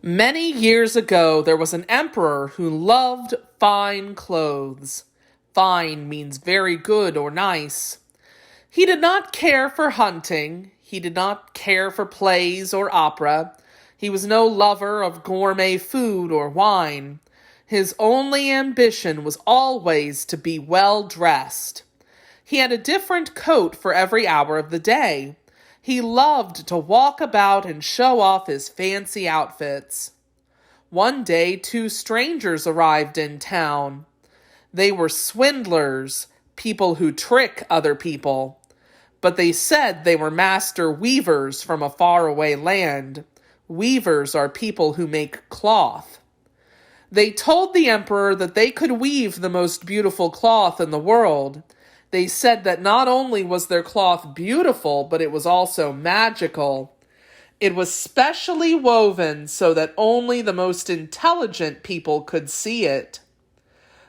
Many years ago, there was an emperor who loved fine clothes. Fine means very good or nice. He did not care for hunting. He did not care for plays or opera. He was no lover of gourmet food or wine. His only ambition was always to be well dressed. He had a different coat for every hour of the day. He loved to walk about and show off his fancy outfits. One day, two strangers arrived in town. They were swindlers, people who trick other people. But they said they were master weavers from a faraway land. Weavers are people who make cloth. They told the emperor that they could weave the most beautiful cloth in the world. They said that not only was their cloth beautiful, but it was also magical. It was specially woven so that only the most intelligent people could see it.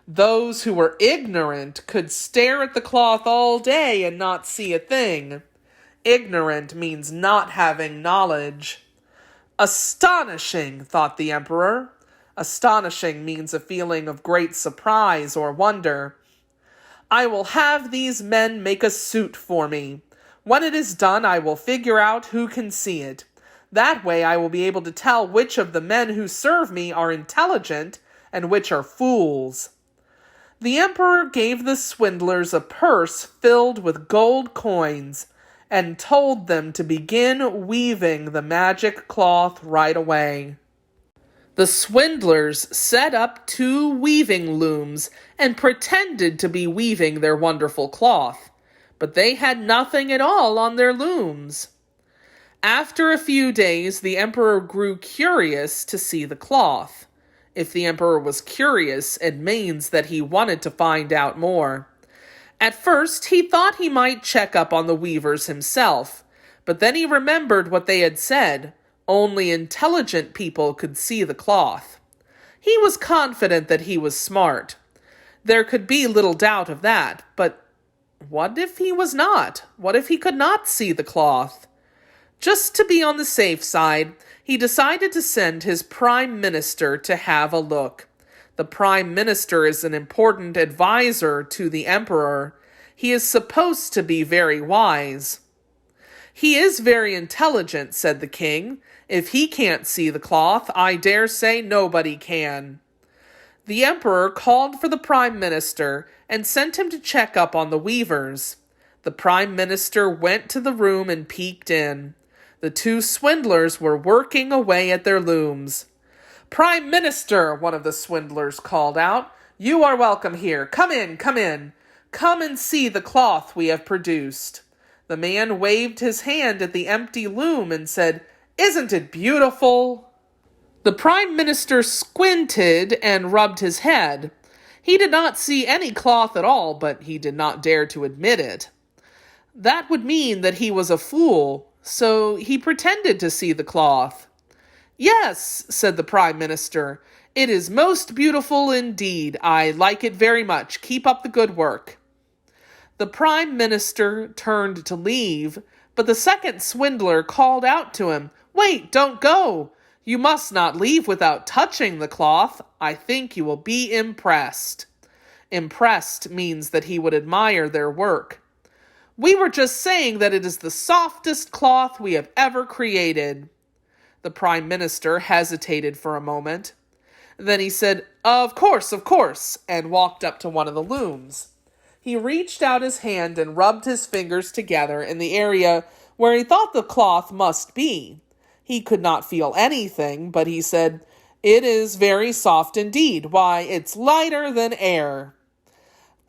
Those who were ignorant could stare at the cloth all day and not see a thing. Ignorant means not having knowledge. Astonishing, thought the emperor. Astonishing means a feeling of great surprise or wonder. I will have these men make a suit for me. When it is done, I will figure out who can see it. That way I will be able to tell which of the men who serve me are intelligent and which are fools. The emperor gave the swindlers a purse filled with gold coins and told them to begin weaving the magic cloth right away. The swindlers set up two weaving looms and pretended to be weaving their wonderful cloth, but they had nothing at all on their looms. After a few days, the emperor grew curious to see the cloth. If the emperor was curious, it means that he wanted to find out more. At first, he thought he might check up on the weavers himself, but then he remembered what they had said. Only intelligent people could see the cloth. He was confident that he was smart. There could be little doubt of that, but what if he was not? What if he could not see the cloth? Just to be on the safe side, he decided to send his prime minister to have a look. The prime minister is an important advisor to the emperor. He is supposed to be very wise. He is very intelligent, said the king. If he can't see the cloth, I dare say nobody can. The emperor called for the prime minister and sent him to check up on the weavers. The prime minister went to the room and peeked in. The two swindlers were working away at their looms. Prime Minister, one of the swindlers called out, you are welcome here. Come in, come in. Come and see the cloth we have produced. The man waved his hand at the empty loom and said, Isn't it beautiful? The prime minister squinted and rubbed his head. He did not see any cloth at all, but he did not dare to admit it. That would mean that he was a fool, so he pretended to see the cloth. Yes, said the prime minister, it is most beautiful indeed. I like it very much. Keep up the good work. The prime minister turned to leave, but the second swindler called out to him, Wait, don't go. You must not leave without touching the cloth. I think you will be impressed. Impressed means that he would admire their work. We were just saying that it is the softest cloth we have ever created. The prime minister hesitated for a moment. Then he said, Of course, and walked up to one of the looms. He reached out his hand and rubbed his fingers together in the area where he thought the cloth must be. He could not feel anything, but he said, It is very soft indeed. Why, it's lighter than air.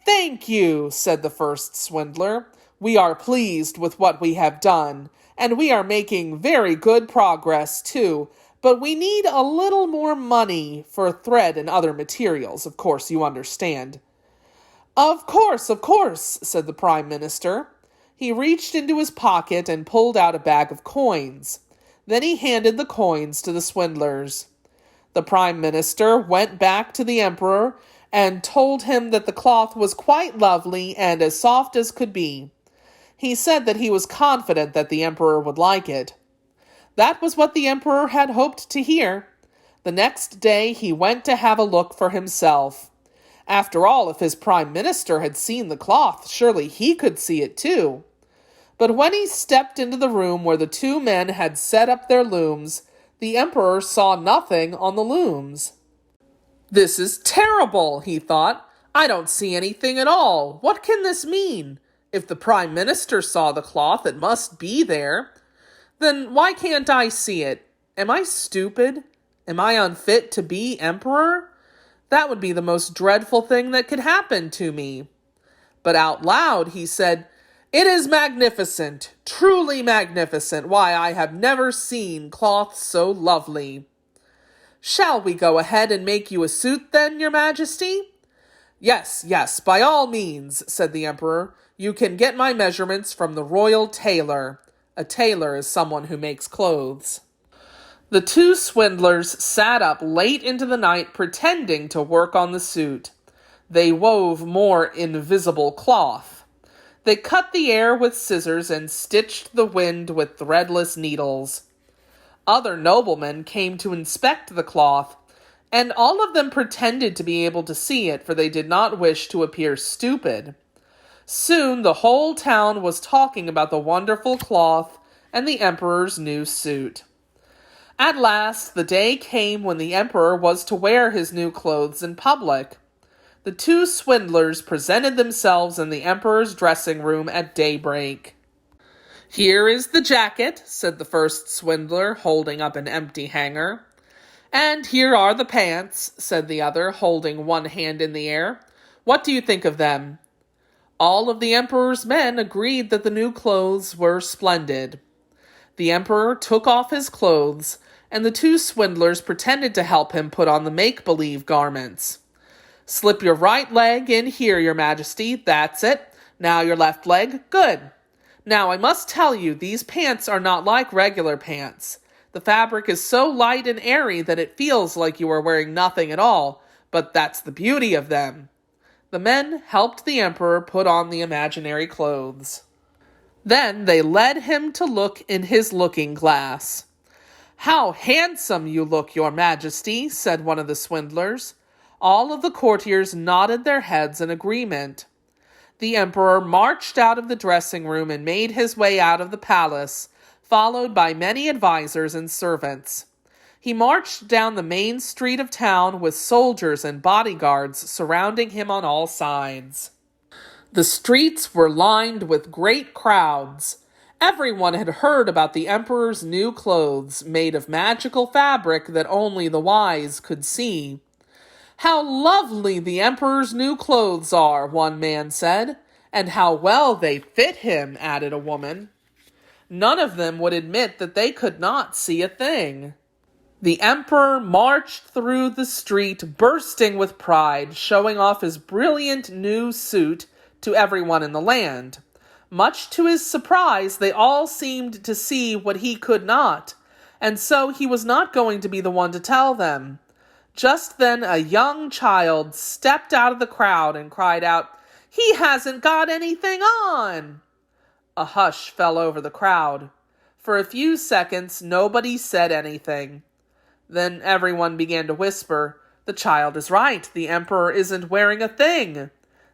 Thank you, said the first swindler. We are pleased with what we have done, and we are making very good progress too, but we need a little more money for thread and other materials, of course, you understand. Of course, said the prime minister. He reached into his pocket and pulled out a bag of coins. Then he handed the coins to the swindlers. The prime minister went back to the emperor and told him that the cloth was quite lovely and as soft as could be. He said that he was confident that the emperor would like it. That was what the emperor had hoped to hear. The next day he went to have a look for himself. After all, if his prime minister had seen the cloth, surely he could see it too. But when he stepped into the room where the two men had set up their looms, the emperor saw nothing on the looms. "This is terrible," he thought. "I don't see anything at all. What can this mean? If the prime minister saw the cloth, it must be there. Then why can't I see it? Am I stupid? Am I unfit to be emperor? That would be the most dreadful thing that could happen to me." But out loud he said, "It is magnificent, truly magnificent. Why, I have never seen cloth so lovely." "Shall we go ahead and make you a suit then, your majesty?" Yes, by all means," said the emperor. "You can get my measurements from the royal tailor." A tailor is someone who makes clothes. The two swindlers sat up late into the night pretending to work on the suit. They wove more invisible cloth. They cut the air with scissors and stitched the wind with threadless needles. Other noblemen came to inspect the cloth, and all of them pretended to be able to see it, for they did not wish to appear stupid. Soon the whole town was talking about the wonderful cloth and the emperor's new suit. At last, the day came when the emperor was to wear his new clothes in public. The two swindlers presented themselves in the emperor's dressing room at daybreak. "Here is the jacket," said the first swindler, holding up an empty hanger. "And here are the pants," said the other, holding one hand in the air. "What do you think of them?" All of the emperor's men agreed that the new clothes were splendid. The emperor took off his clothes, and the two swindlers pretended to help him put on the make-believe garments. "Slip your right leg in here, your majesty. That's it. Now your left leg. Good. Now I must tell you, these pants are not like regular pants. The fabric is so light and airy that it feels like you are wearing nothing at all, but that's the beauty of them." The men helped the emperor put on the imaginary clothes. Then they led him to look in his looking glass. "How handsome you look, your majesty," said one of the swindlers. All of the courtiers nodded their heads in agreement. The emperor marched out of the dressing room and made his way out of the palace, followed by many advisors and servants. He marched down the main street of town with soldiers and bodyguards surrounding him on all sides. The streets were lined with great crowds. Everyone had heard about the emperor's new clothes made of magical fabric that only the wise could see. "How lovely the emperor's new clothes are," one man said. "And how well they fit him," added a woman. None of them would admit that they could not see a thing. The emperor marched through the street bursting with pride, showing off his brilliant new suit to everyone in the land. Much to his surprise, they all seemed to see what he could not, and so he was not going to be the one to tell them. Just then a young child stepped out of the crowd and cried out, "He hasn't got anything on!" A hush fell over the crowd. For a few seconds, nobody said anything. Then everyone began to whisper, "The child is right. The emperor isn't wearing a thing."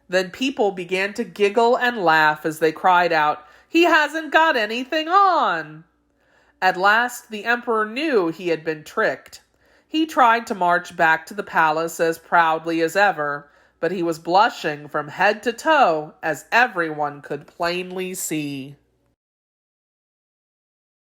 Then people began to giggle and laugh as they cried out, "He hasn't got anything on!" At last the emperor knew he had been tricked. He tried to march back to the palace as proudly as ever, but he was blushing from head to toe, as everyone could plainly see.